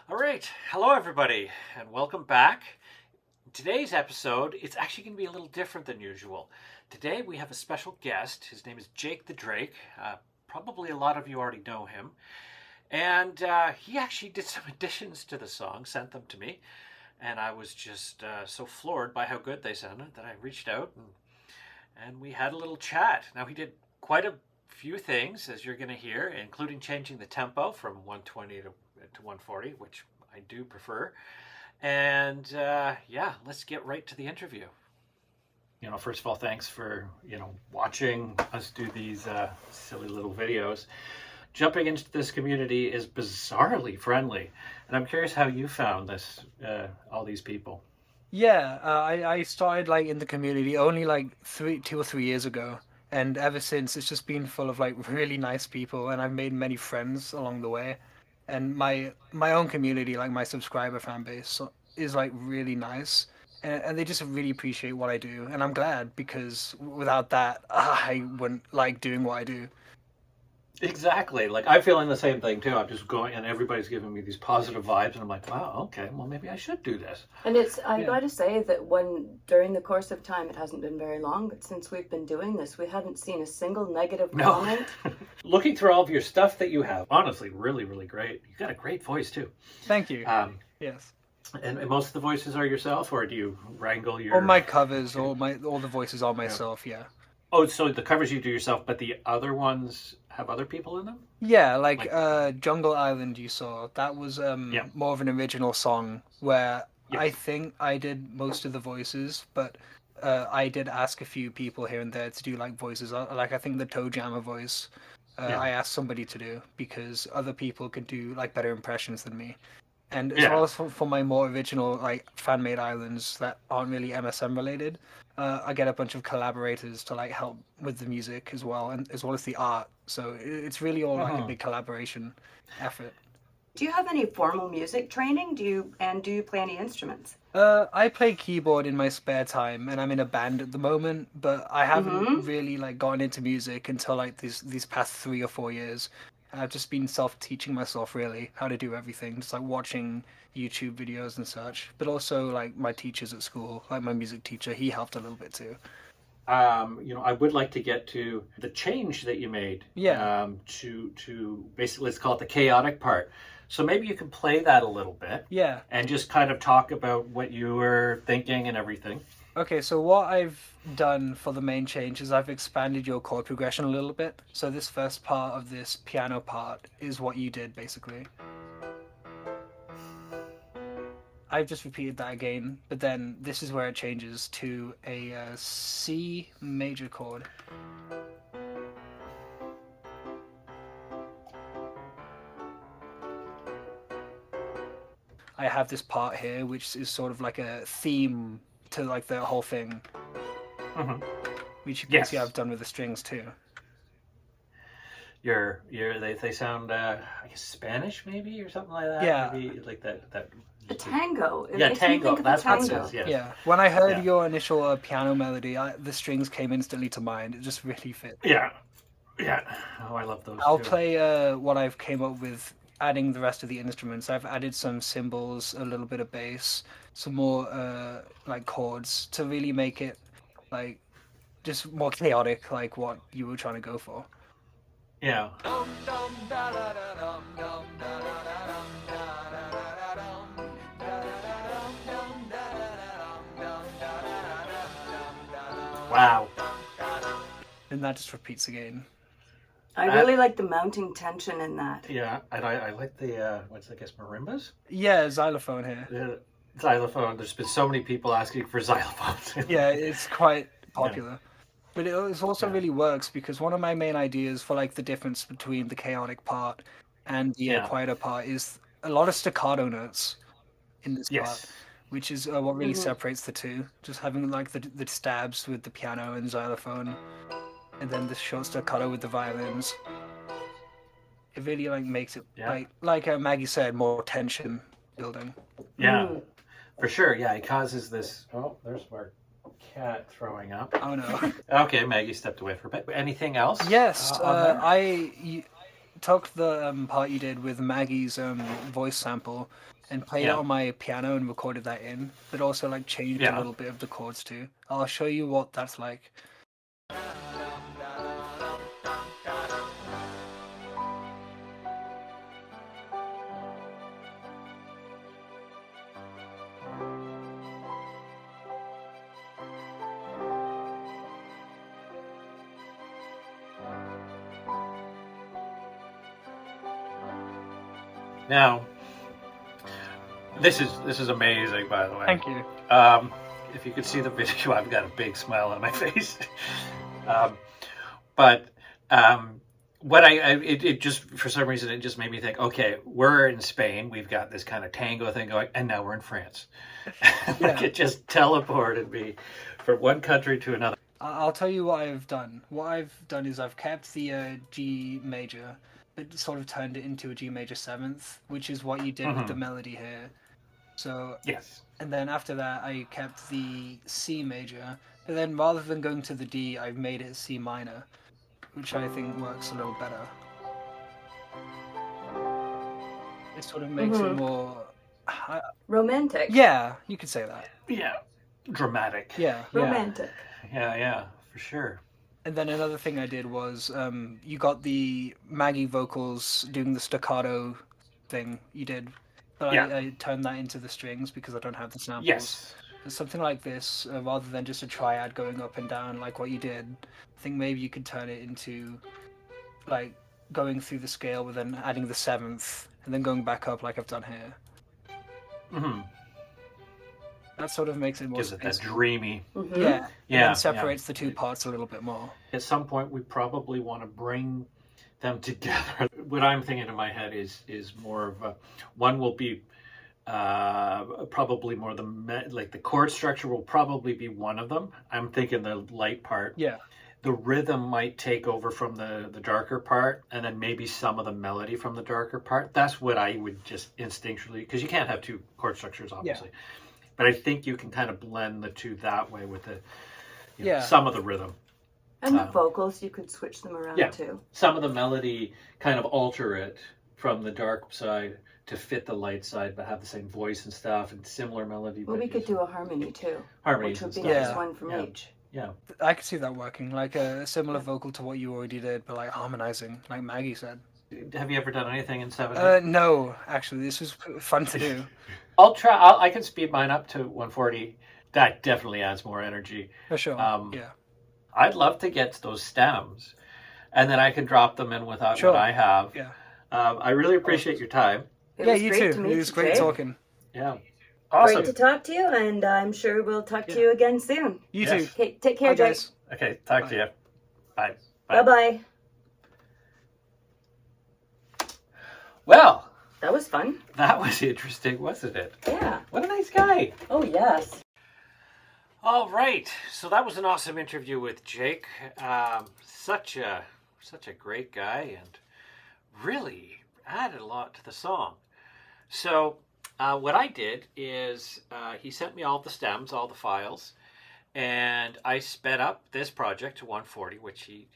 All right, hello everybody, and welcome back. Today's episode, it's actually going to be a little different than usual. Today we have a special guest. His name is JakeTheDrake. Probably a lot of you already know him. And he actually did some additions to the song, sent them to me. And I was just so floored by how good they sounded that I reached out and we had a little chat. Now, he did quite a few things, as you're going to hear, including changing the tempo from 120 to 140, which I do prefer. And yeah, let's get right to the interview. First of all, thanks for, watching us do these silly little videos. Jumping into this community is bizarrely friendly. And I'm curious how you found this, all these people. Yeah, I started in the community only 2 or 3 years ago, and ever since it's just been full of really nice people, and I've made many friends along the way. And my own community, like my subscriber fan base, is really nice, and they just really appreciate what I do, and I'm glad because without that, I wouldn't like doing what I do. Exactly. Like, I'm feeling the same thing too. I'm just going, and everybody's giving me these positive vibes, and I'm like, wow, okay, well, maybe I should do this. And I got to say that during the course of time, it hasn't been very long, but since we've been doing this, we haven't seen a single negative comment. Looking through all of your stuff that you have, honestly, really, really great. You got a great voice too. Thank you. Yes. And most of the voices are yourself, or do you wrangle your... All my covers, all the voices are myself, yeah. Oh, so the covers you do yourself, but the other ones have other people in them? Yeah, Jungle Island you saw. That was more of an original song where I think I did most of the voices, but I did ask a few people here and there to do voices. I think the Toe Jammer voice, I asked somebody to do because other people could do better impressions than me. And as well as for my more original fan-made islands that aren't really MSM related, I get a bunch of collaborators to help with the music as well, and as well as the art. So it's really all a big collaboration effort. Do you have any formal music training? Do you play any instruments? I play keyboard in my spare time, and I'm in a band at the moment. But I haven't really gotten into music until these past 3 or 4 years. I've just been self-teaching myself really how to do everything, just watching YouTube videos and such. But also my teachers at school, my music teacher, he helped a little bit too. I would like to get to the change that you made. Yeah. To basically, let's call it the chaotic part. So maybe you can play that a little bit. Yeah. And just kind of talk about what you were thinking and everything. Okay, so what I've done for the main change is I've expanded your chord progression a little bit. So this first part of this piano part is what you did, basically. I've just repeated that again, but then this is where it changes to a C major chord. I have this part here, which is sort of like a theme to the whole thing, which you can see I've done with the strings too. They sound I guess Spanish maybe or something like that. Yeah, maybe like that. A tango. Tango. That's what it is. Yes. Yeah. When I heard your initial piano melody, the strings came instantly to mind. It just really fit. Yeah. Oh, I love those. I'll play what I've came up with, adding the rest of the instruments. I've added some cymbals, a little bit of bass, some more chords to really make it just more chaotic, like what you were trying to go for. Yeah. Wow. And that just repeats again. I really like the mounting tension in that. Yeah, and I like the marimbas? Yeah, xylophone here. Xylophone. There's been so many people asking for xylophones. Yeah, it's quite popular. Yeah. But it also really works because one of my main ideas for the difference between the chaotic part and the quieter part is a lot of staccato notes in this part, which is what really separates the two. Just having the stabs with the piano and xylophone, and then the short staccato with the violins. It really makes it like Maggie said, more tension building. Yeah, for sure. Yeah, it causes this. Oh, there's our cat throwing up. Oh no. Okay, Maggie stepped away for a bit. Anything else? Yes, took the part you did with Maggie's voice sample and played it on my piano and recorded that in, but also like changed a little bit of the chords too. I'll show you what that's like. Now, this is amazing, by the way. Thank you. If you could see the video, I've got a big smile on my face. But what it just, for some reason, it just made me think, okay, we're in Spain, we've got this kind of tango thing going, and now we're in France. Like it just teleported me from one country to another. I'll tell you what I've done. What I've done is I've kept the G major, but sort of turned it into a G major 7th, which is what you did with the melody here. So yes. And then after that, I kept the C major, but then rather than going to the D, I've made it C minor, which I think works a little better. It sort of makes it more romantic. Yeah, you could say that. Yeah, dramatic. Yeah, romantic. Yeah, for sure. And then another thing I did was, you got the Maggie vocals doing the staccato thing you did, but I turned that into the strings because I don't have the samples. Yes. Something like this, rather than just a triad going up and down like what you did, I think maybe you could turn it into, like, going through the scale with then adding the 7th, and then going back up like I've done here. Mm-hmm. That sort of makes it more gives it that dreamy. Mm-hmm. Yeah. And then separates the two parts a little bit more. At some point, we probably want to bring them together. What I'm thinking in my head is more of a, one will be probably more the chord structure will probably be one of them. I'm thinking the light part. Yeah. The rhythm might take over from the darker part, and then maybe some of the melody from the darker part. That's what I would just instinctually, because you can't have two chord structures, obviously. Yeah. But I think you can kind of blend the two that way with the some of the rhythm. And the vocals, you could switch them around too. Some of the melody kind of alter it from the dark side to fit the light side, but have the same voice and stuff and similar melody. Well, we could do a harmony too. Harmonies which would and be stuff. one from each. Yeah. I could see that working, like a similar vocal to what you already did, but like harmonizing, like Maggie said. Have you ever done anything in 7/8? No, actually, this was fun to do. I'll try. I can speed mine up to 140. That definitely adds more energy. For sure. Yeah. I'd love to get those stems, and then I can drop them in without what I have. Yeah. I really appreciate your time. You too. It was great talking. Yeah. Awesome. Great to talk to you, and I'm sure we'll talk to you again soon. You too. Okay, take care, Jake. Okay, talk to you. Bye. Bye-bye. Well, that was fun. That was interesting, wasn't it? Yeah. What a nice guy. Oh, yes. All right. So that was an awesome interview with Jake. Such a great guy, and really added a lot to the song. So what I did is he sent me all the stems, all the files, and I sped up this project to 140, which he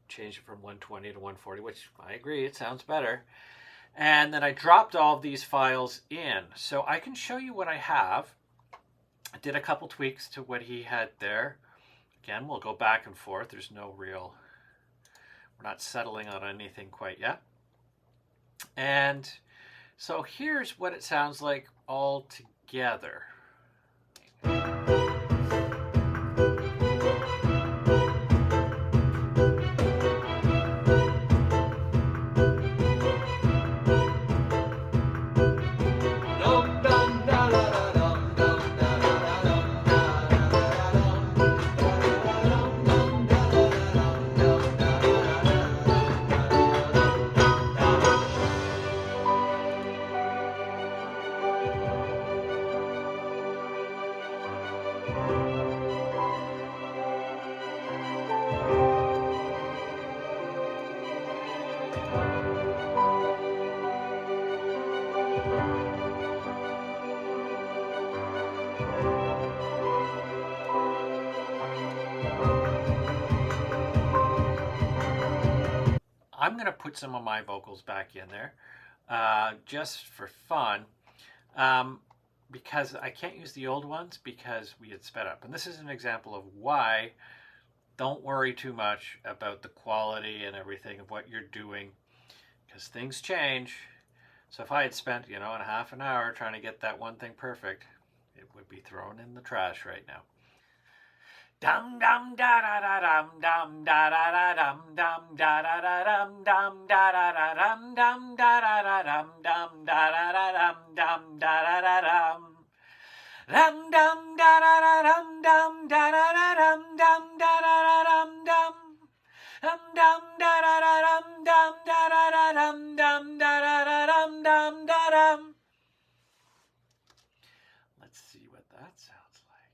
changed it from 120 to 140, which I agree, it sounds better. And then I dropped all of these files in. So I can show you what I have. I did a couple tweaks to what he had there. Again, we'll go back and forth. There's no real, we're not settling on anything quite yet. And so here's what it sounds like all together. I'm going to put some of my vocals back in there just for fun, because I can't use the old ones because we had sped up. And this is an example of why don't worry too much about the quality and everything of what you're doing, because things change. So if I had spent, a half an hour trying to get that one thing perfect, it would be thrown in the trash right now. Dum dum da da da dum dum da da da dum dum da da da dum dum da da da dum dum da da da dum dum da da da dum dum da da da dum dum dum da da da dum dum da da da dum dum da da da dum dum dum da da da dum dum da da da dum dum da da da dum dum da dum. Let's see what that sounds like.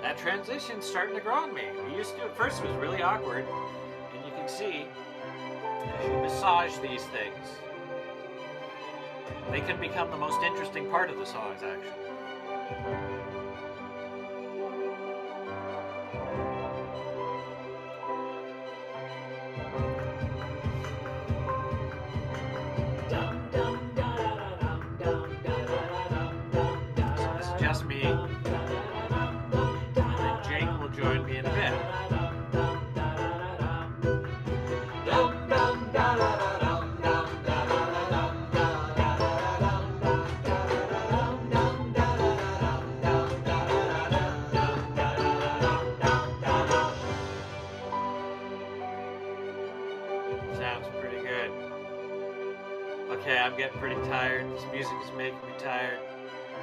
That transition's starting to grow on me. We used to, at first it was really awkward, and you can see as you massage these things, they can become the most interesting part of the songs, actually. So this is just me. Jake will join me in a bit. Sounds pretty good. Okay, I'm getting pretty tired. This music is making me tired.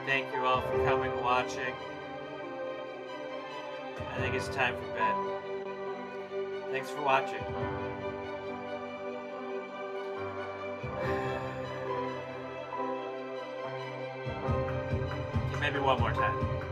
Thank you all for coming and watching. I think it's time for bed. Thanks for watching. Maybe one more time.